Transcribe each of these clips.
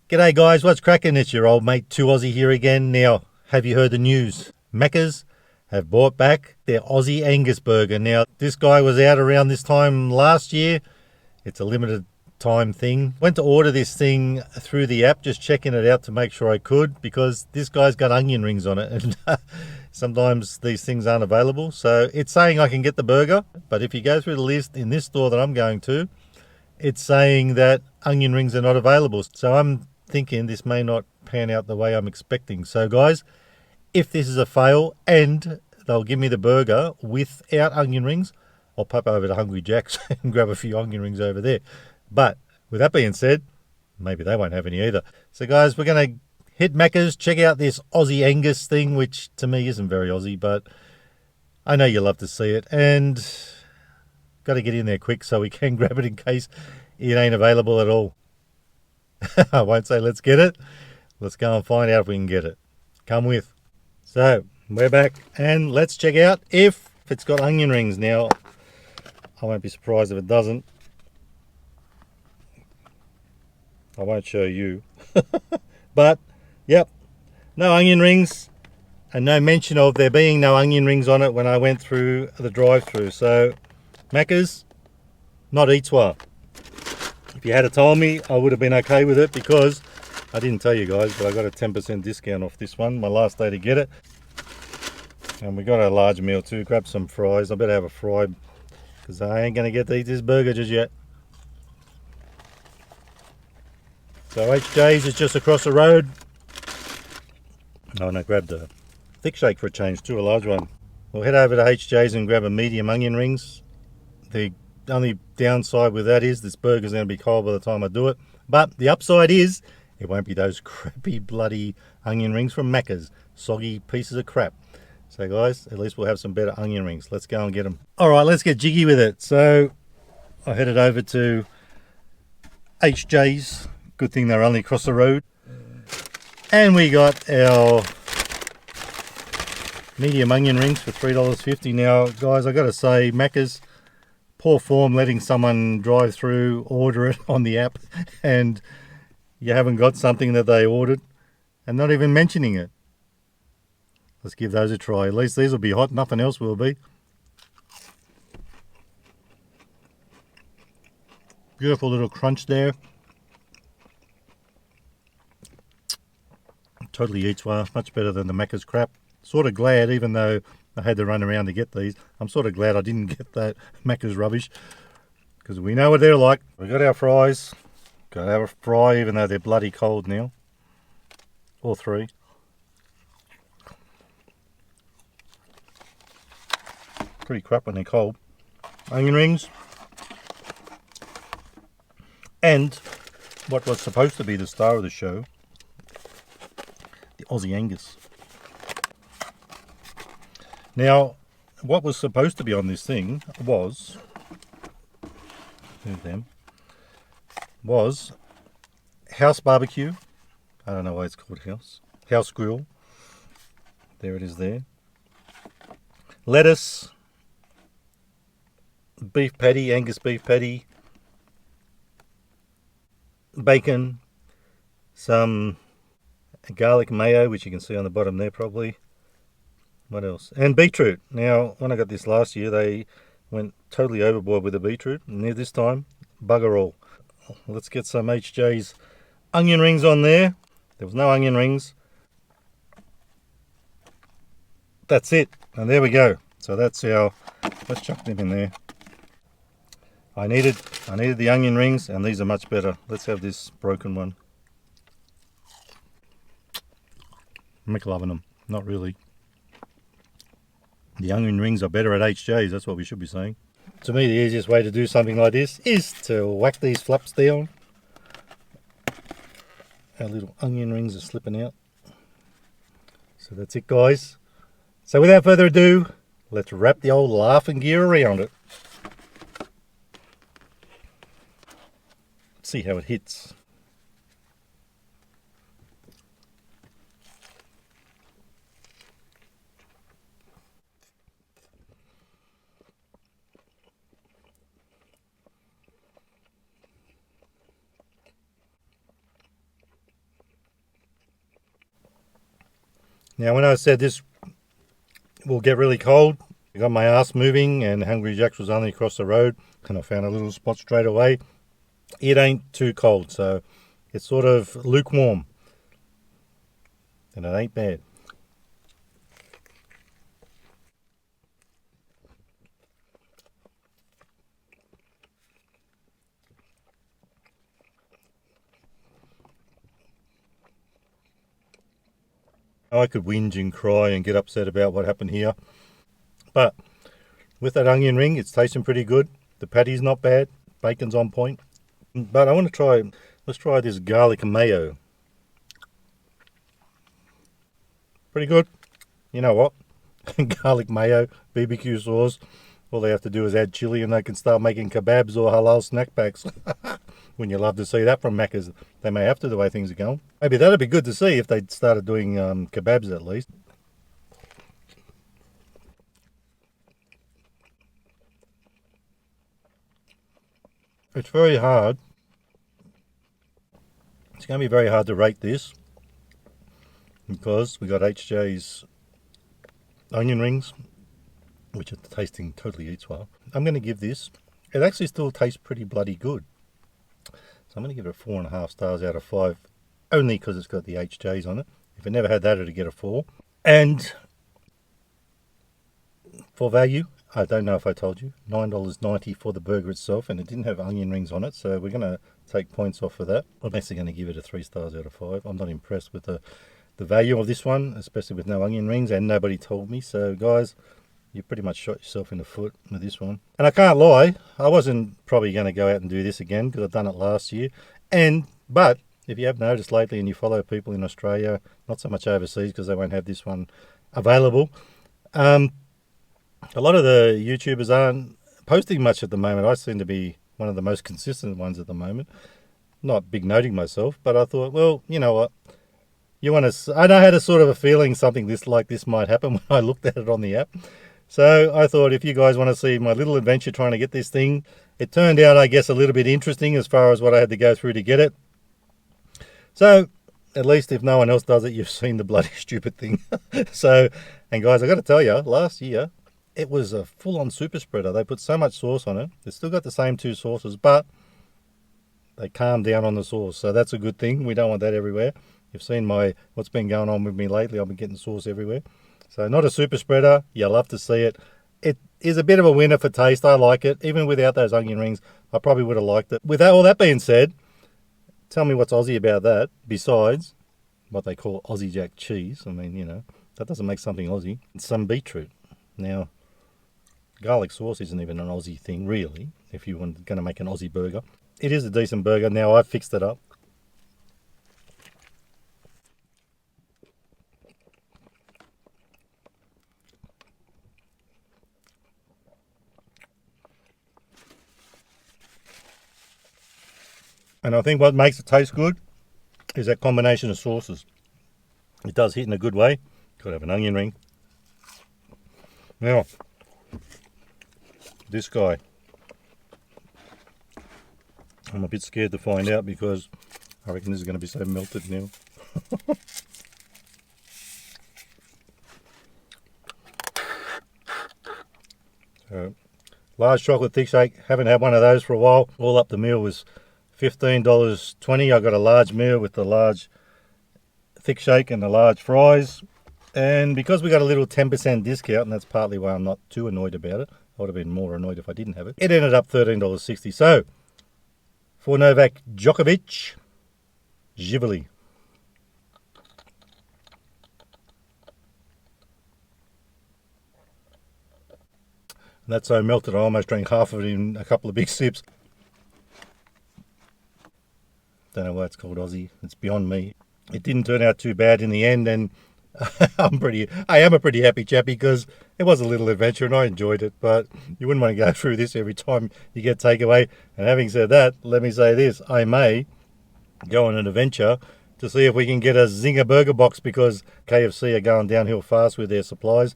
G'day guys, what's cracking? It's your old mate 2Aussie here again. Now, have you heard the news? Macca's have brought back their Aussie Angus burger. Now, this guy was out around this time last year. It's a limited time thing. Went to order this thing through the app, just checking it out to make sure I could, because this guy's got onion rings on it, and sometimes these things aren't available. So it's saying I can get the burger, but if you go through the list in this store that I'm going to, it's saying that onion rings are not available. So I'm thinking this may not pan out the way I'm expecting. So guys, if this is a fail and they'll give me the burger without onion rings, I'll pop over to Hungry Jack's and grab a few onion rings over there. But with that being said, maybe they won't have any either. So guys, we're going to hit Macca's, check out this Aussie Angus thing, which to me isn't very Aussie, but I know you love to see it, and got to get in there quick so we can grab it in case it ain't available at all. I won't say let's get it. Let's go and find out if we can get it. Come with. So we're back and let's check out if it's got onion rings. Now, I won't be surprised if it doesn't. I won't show you. But, yep, no onion rings, and no mention of there being no onion rings on it when I went through the drive-through. So, Macca's, not Eats-Wa. If you had told me, I would have been okay with it, because I didn't tell you guys, but I got a 10% discount off this one, my last day to get it. And we got a large meal too. Grab some fries. I better have a fry, because I ain't going to get to eat this burger just yet. So HJ's is just across the road. Oh, and I grabbed a thick shake for a change too, a large one. We'll head over to HJ's and grab a medium onion rings. The only downside with that is this burger's going to be cold by the time I do it. But the upside is it won't be those crappy bloody onion rings from Macca's. Soggy pieces of crap. So guys, at least we'll have some better onion rings. Let's go and get them. Alright, let's get jiggy with it. So I headed over to HJ's. Good thing they're only across the road. And we got our medium onion rings for $3.50. Now guys, I got to say, Macca's, poor form letting someone drive through, order it on the app, and you haven't got something that they ordered and not even mentioning it. Let's give those a try. At least these will be hot, nothing else will be. Beautiful little crunch there. Totally Eats-Wa, much better than the Macca's crap. Sort of glad, even though I had to run around to get these, I'm sort of glad I didn't get that Macca's rubbish, because we know what they're like. We got our fries. Got to have a fry even though they're bloody cold now. All three. Pretty crap when they're cold. Onion rings. And what was supposed to be the star of the show, the Aussie Angus. Now, what was supposed to be on this thing was, house barbecue. I don't know why it's called house grill. There it is there. Lettuce, beef patty, Angus beef patty, bacon, some garlic mayo, which you can see on the bottom there probably. What else? And beetroot. Now, when I got this last year, they went totally overboard with the beetroot. And this time, bugger all. Let's get some HJ's onion rings on there. There was no onion rings. That's it. And there we go. So that's our, let's chuck them in there. I needed the onion rings, and these are much better. Let's have this broken one. I'm loving them. Not really. The onion rings are better at HJ's, that's what we should be saying. To me, the easiest way to do something like this is to whack these flaps down. Our little onion rings are slipping out. So that's it, guys. So without further ado, let's wrap the old laughing gear around it. Let's see how it hits. Now, when I said this will get really cold, I got my ass moving and Hungry Jack's was only across the road and I found a little spot straight away. It ain't too cold, so it's sort of lukewarm and it ain't bad. I could whinge and cry and get upset about what happened here, but with that onion ring, it's tasting pretty good. The patty's not bad, bacon's on point. But I want to try, let's try this garlic mayo. Pretty good. You know what? Garlic mayo, BBQ sauce. All they have to do is add chili and they can start making kebabs or halal snack packs. Wouldn't you love to see that from Macca's? They may have to, the way things are going. Maybe that'd be good to see if they started doing kebabs at least. It's very hard. It's going to be very hard to rate this because we got HJ's onion rings, which are tasting totally eats well. I'm going to give this, it actually still tastes pretty bloody good. So I'm going to give it 4.5 stars out of 5, only because it's got the HJ's on it. If it never had that, it'd get a 4. And for value, I don't know if I told you, $9.90 for the burger itself, and it didn't have onion rings on it, so we're going to take points off for that. I'm actually going to give it a 3 stars out of 5. I'm not impressed with the value of this one, especially with no onion rings, and nobody told me. So guys, you pretty much shot yourself in the foot with this one. And I can't lie, I wasn't probably going to go out and do this again because I've done it last year. But if you have noticed lately and you follow people in Australia, not so much overseas because they won't have this one available, a lot of the YouTubers aren't posting much at the moment. I seem to be one of the most consistent ones at the moment. Not big noting myself, but I thought, well, you know what? I had a sort of a feeling something like this might happen when I looked at it on the app. So I thought if you guys want to see my little adventure trying to get this thing, it turned out, I guess, a little bit interesting as far as what I had to go through to get it. So at least if no one else does it, you've seen the bloody stupid thing. And guys, I got to tell you, last year, it was a full-on super spreader. They put so much sauce on it. It's still got the same 2 sauces, but they calmed down on the sauce. So that's a good thing. We don't want that everywhere. You've seen what's been going on with me lately. I've been getting sauce everywhere. So not a super spreader. You'll love to see it. It is a bit of a winner for taste. I like it. Even without those onion rings, I probably would have liked it. With all that being said, tell me what's Aussie about that, besides what they call Aussie Jack cheese. I mean, you know, that doesn't make something Aussie. It's some beetroot. Now, garlic sauce isn't even an Aussie thing, really, if you were going to make an Aussie burger. It is a decent burger. Now, I've fixed it up. And I think what makes it taste good is that combination of sauces. It does hit in a good way. Got to have an onion ring. Now, this guy, I'm a bit scared to find out because I reckon this is going to be so melted now. So, large chocolate thick shake. Haven't had one of those for a while. All up the meal was $15.20. I got a large meal with the large thick shake and the large fries. And because we got a little 10% discount, and that's partly why I'm not too annoyed about it. I would have been more annoyed if I didn't have it. It ended up $13.60. So, for Novak Djokovic, Živeli. And that's so melted, I almost drank half of it in a couple of big sips. Don't know why it's called Aussie. It's beyond me. It didn't turn out too bad in the end, and I am a pretty happy chappy because it was a little adventure and I enjoyed it. But you wouldn't want to go through this every time you get takeaway. And having said that, let me say this: I may go on an adventure to see if we can get a Zinger burger box because KFC are going downhill fast with their supplies,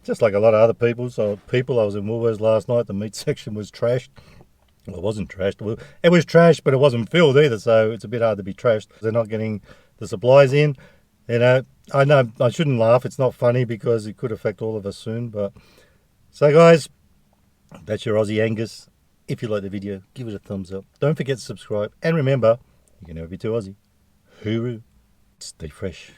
just like a lot of other people. I was in Woolworths last night. The meat section was trashed. Well, it wasn't trashed. It was trashed, but it wasn't filled either, so it's a bit hard to be trashed. They're not getting the supplies in. You know, I know I shouldn't laugh. It's not funny because it could affect all of us soon. But so, guys, that's your Aussie Angus. If you like the video, give it a thumbs up. Don't forget to subscribe. And remember, you can never be too Aussie. Hooroo. Stay fresh.